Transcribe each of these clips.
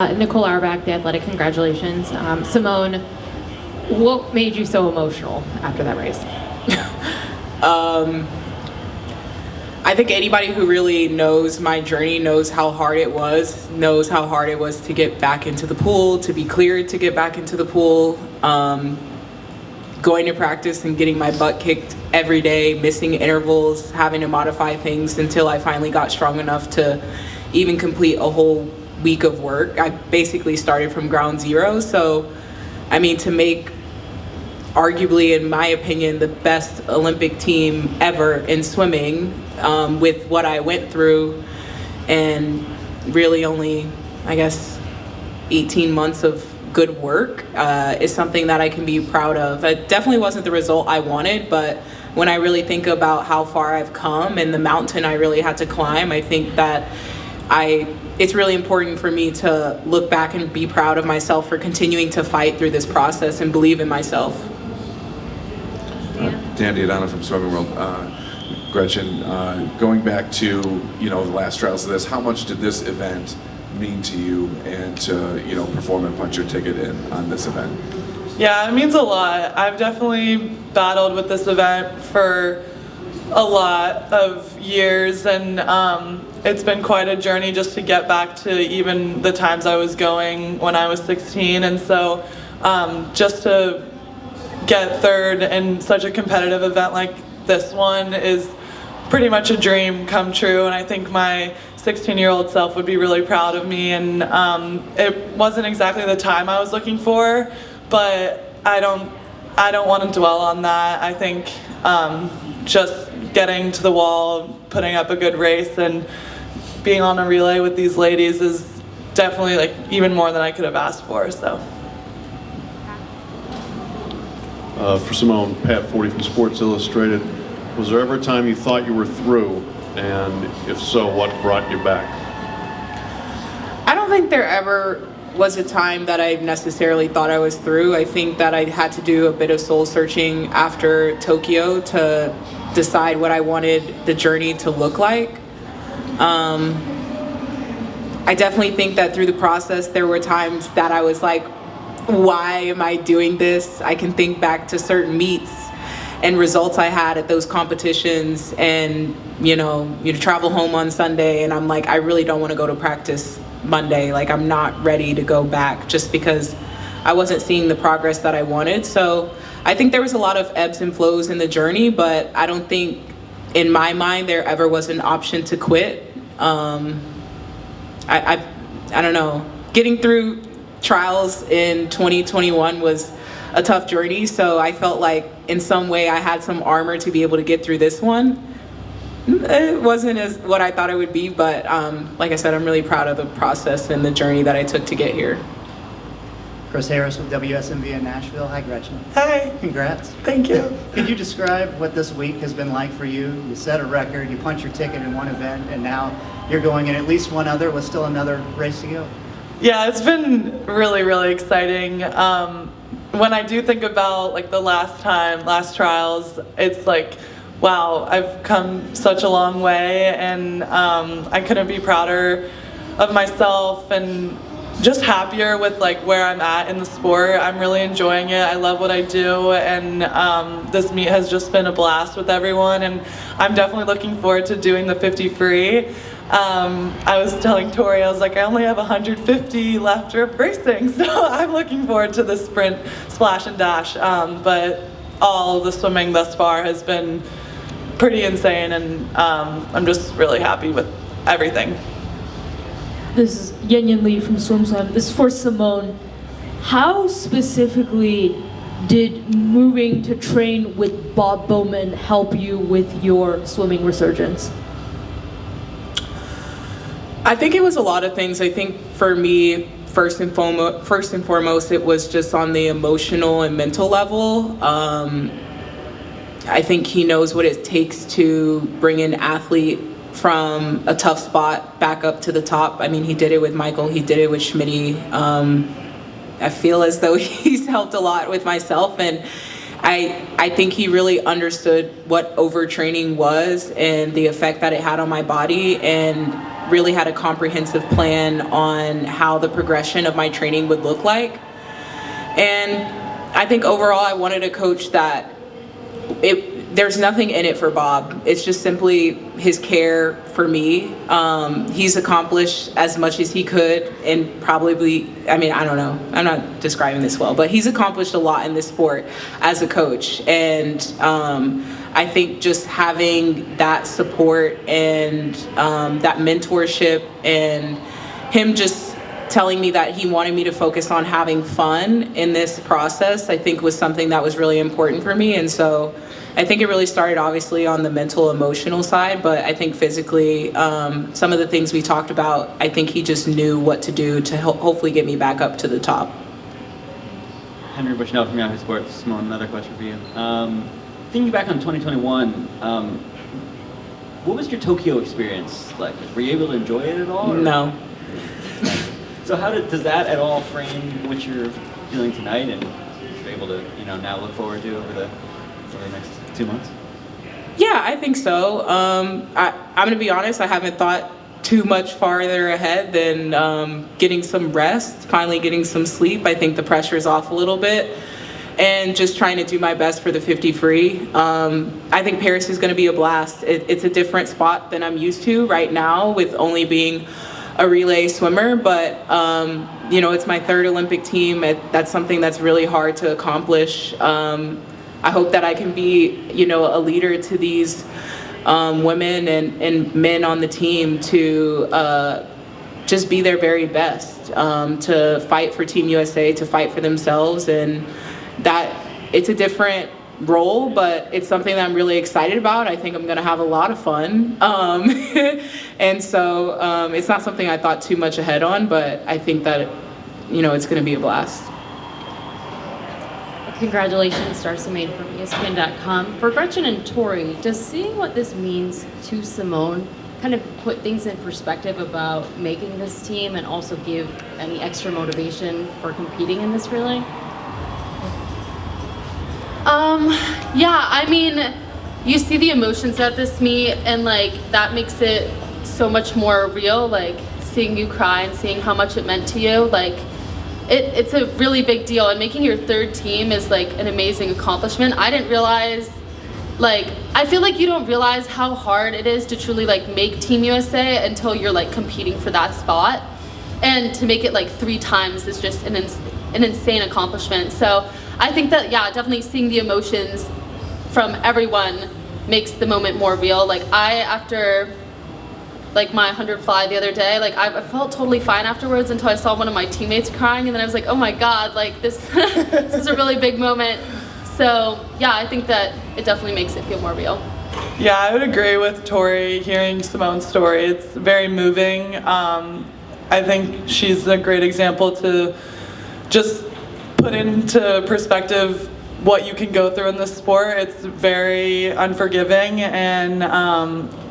Nicole Auerbach, The Athletic, congratulations. Simone, what made you so emotional after that race? I think anybody who really knows my journey knows how hard it was to get back into the pool, to be cleared to get back into the pool, going to practice and getting my butt kicked every day, missing intervals, having to modify things until I finally got strong enough to even complete a whole week of work. I basically started from ground zero. So, I mean, to make arguably, in my opinion, the best Olympic team ever in swimming, with what I went through, and really only, I guess, 18 months of good work, is something that I can be proud of. It definitely wasn't the result I wanted, but when I really think about how far I've come and the mountain I really had to climb, I think that it's really important for me to look back and be proud of myself for continuing to fight through this process and believe in myself. Dan Diodano from Swimming World. Gretchen, going back to the last trials of this, how much did this event mean to you, and to perform and punch your ticket in on this event? Yeah, it means a lot. I've definitely battled with this event for a lot of years, and it's been quite a journey just to get back to even the times I was going when I was 16. And so just to get third in such a competitive event like this one is pretty much a dream come true, and I think my 16-year-old self would be really proud of me. And it wasn't exactly the time I was looking for, but I don't want to dwell on that. I think just getting to the wall, putting up a good race, and being on a relay with these ladies is definitely even more than I could have asked for. So. For Simone, Pat 40 from Sports Illustrated, was there ever a time you thought you were through, and if so, what brought you back? I don't think there ever was a time that I necessarily thought I was through. I think that I had to do a bit of soul searching after Tokyo to decide what I wanted the journey to look like. I definitely think that through the process there were times that I was like, why am I doing this? I can think back to certain meets and results I had at those competitions, and you travel home on Sunday and I'm like, I really don't want to go to practice Monday. Like, I'm not ready to go back, just because I wasn't seeing the progress that I wanted. So I think there was a lot of ebbs and flows in the journey, but I don't think in my mind there ever was an option to quit. I don't know. Getting through trials in 2021 was a tough journey, so I felt like in some way I had some armor to be able to get through this one. It wasn't as what I thought it would be, but like I said, I'm really proud of the process and the journey that I took to get here. Chris Harris with WSMV in Nashville. Hi, Gretchen. Hi. Congrats. Thank you. Could you describe what this week has been like for you? You set a record, you punched your ticket in one event, and now you're going in at least one other with still another race to go. Yeah, it's been really, really exciting. When I do think about the last trials, it's like, wow, I've come such a long way, and I couldn't be prouder of myself and just happier with where I'm at in the sport. I'm really enjoying it. I love what I do, and this meet has just been a blast with everyone, and I'm definitely looking forward to doing the 50 free. I was telling Torri, I was like, I only have 150 left of racing, so I'm looking forward to the sprint, splash and dash. But all the swimming thus far has been pretty insane, and I'm just really happy with everything. This is Yen Lee from SwimSwam. This is for Simone. How specifically did moving to train with Bob Bowman help you with your swimming resurgence? I think it was a lot of things. I think for me, first and foremost, it was just on the emotional and mental level. I think he knows what it takes to bring an athlete from a tough spot back up to the top. I mean, he did it with Michael, he did it with Schmitty. I feel as though he's helped a lot with myself, and I think he really understood what overtraining was and the effect that it had on my body, and really had a comprehensive plan on how the progression of my training would look like. And I think overall I wanted a coach that there's nothing in it for Bob. It's just simply his care for me. He's accomplished as much as he could, and probably, I mean, I don't know, I'm not describing this well, but he's accomplished a lot in this sport as a coach. And I think just having that support and that mentorship, and him just telling me that he wanted me to focus on having fun in this process, I think was something that was really important for me. And so I think it really started obviously on the mental, emotional side, but I think physically, some of the things we talked about, I think he just knew what to do to hopefully get me back up to the top. Henry Bushnell from Yahoo Sports. Simone, another question for you. Thinking back on 2021, what was your Tokyo experience like? Were you able to enjoy it at all? Or? No. So does that at all frame what you're feeling tonight, and you're able to now look forward to over the next 2 months? Yeah, I think so. I'm going to be honest, I haven't thought too much farther ahead than getting some rest, finally getting some sleep. I think the pressure's off a little bit, and just trying to do my best for the 50 free. I think Paris is going to be a blast. It's a different spot than I'm used to right now with only being a relay swimmer, but it's my third Olympic team. That's something that's really hard to accomplish. I hope that I can be, a leader to these women and men on the team to just be their very best, to fight for Team USA, to fight for themselves, and that it's a different role, but it's something that I'm really excited about. I think I'm going to have a lot of fun, and so it's not something I thought too much ahead on, but I think that it's going to be a blast. Congratulations, Darcy Maid from ESPN.com. For Gretchen and Torri, does seeing what this means to Simone kind of put things in perspective about making this team, and also give any extra motivation for competing in this relay? Yeah, I mean, you see the emotions at this meet, and that makes it so much more real, seeing you cry and seeing how much it meant to you, it's a really big deal, and making your third team is an amazing accomplishment. I didn't realize, I feel like you don't realize how hard it is to truly make Team USA until you're competing for that spot, and to make it 3 times is just an insane accomplishment. So I think that, yeah, definitely seeing the emotions from everyone makes the moment more real. After my 100 fly the other day, I felt totally fine afterwards until I saw one of my teammates crying, and then I was like, oh my God, this this is a really big moment. So yeah, I think that it definitely makes it feel more real. Yeah, I would agree with Torri. Hearing Simone's story, it's very moving. I think she's a great example to just put into perspective what you can go through in this sport. It's very unforgiving, and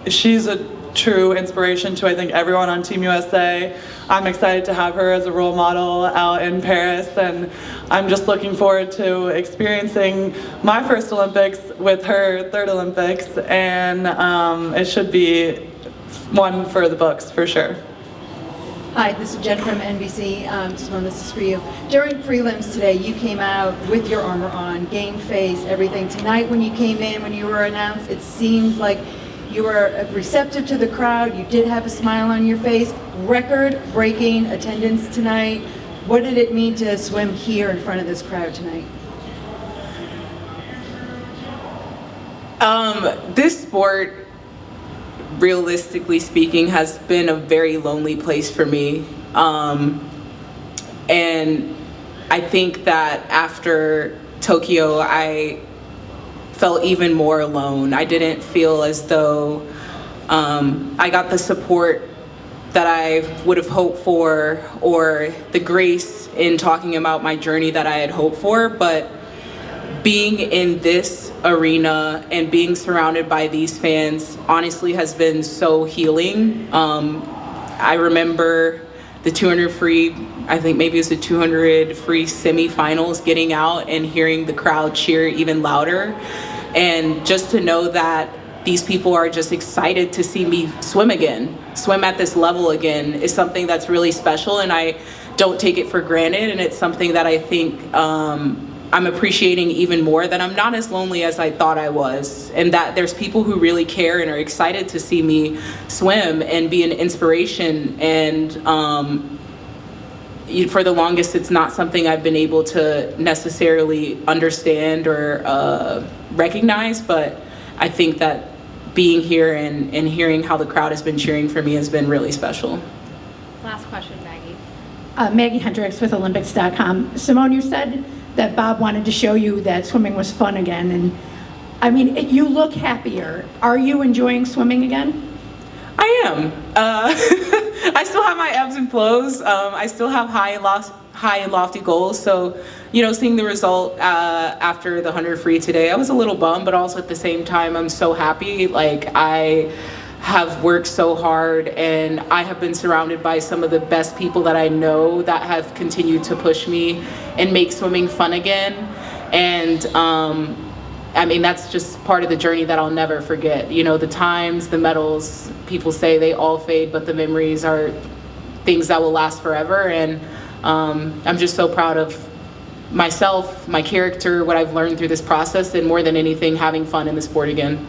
she's a true inspiration to, I think, everyone on Team USA. I'm excited to have her as a role model out in Paris, and I'm just looking forward to experiencing my first Olympics with her third Olympics, and it should be one for the books for sure. Hi, this is Jen from NBC. Simone, this is for you. During prelims today, you came out with your armor on, game face, everything. Tonight when you came in, when you were announced, it seemed like you were receptive to the crowd. You did have a smile on your face. Record-breaking attendance tonight. What did it mean to swim here in front of this crowd tonight? This sport, realistically speaking, has been a very lonely place for me. And I think that after Tokyo, I felt even more alone. I didn't feel as though I got the support that I would have hoped for, or the grace in talking about my journey that I had hoped for. But being in this arena and being surrounded by these fans honestly has been so healing. I remember the 200 free, I think maybe it was the 200 free semifinals, getting out and hearing the crowd cheer even louder. And just to know that these people are just excited to see me swim again. Swim at this level again is something that's really special, and I don't take it for granted, and it's something that I think I'm appreciating even more, that I'm not as lonely as I thought I was, and that there's people who really care and are excited to see me swim and be an inspiration. And for the longest, it's not something I've been able to necessarily understand or recognize, but I think that being here and hearing how the crowd has been cheering for me has been really special. Last question, Maggie. Maggie Hendricks with Olympics.com. Simone, you said that Bob wanted to show you that swimming was fun again, and I mean, you look happier. Are you enjoying swimming again? I am. I still have my ebbs and flows. I still have high and lofty goals. So, you know, seeing the result after the 100 free today, I was a little bummed, but also at the same time, I'm so happy. Like, I have worked so hard, and I have been surrounded by some of the best people that I know that have continued to push me and make swimming fun again. And I mean, that's just part of the journey that I'll never forget. You know, the times, the medals, people say they all fade, but the memories are things that will last forever. And I'm just so proud of myself, my character, what I've learned through this process, and more than anything, having fun in the sport again.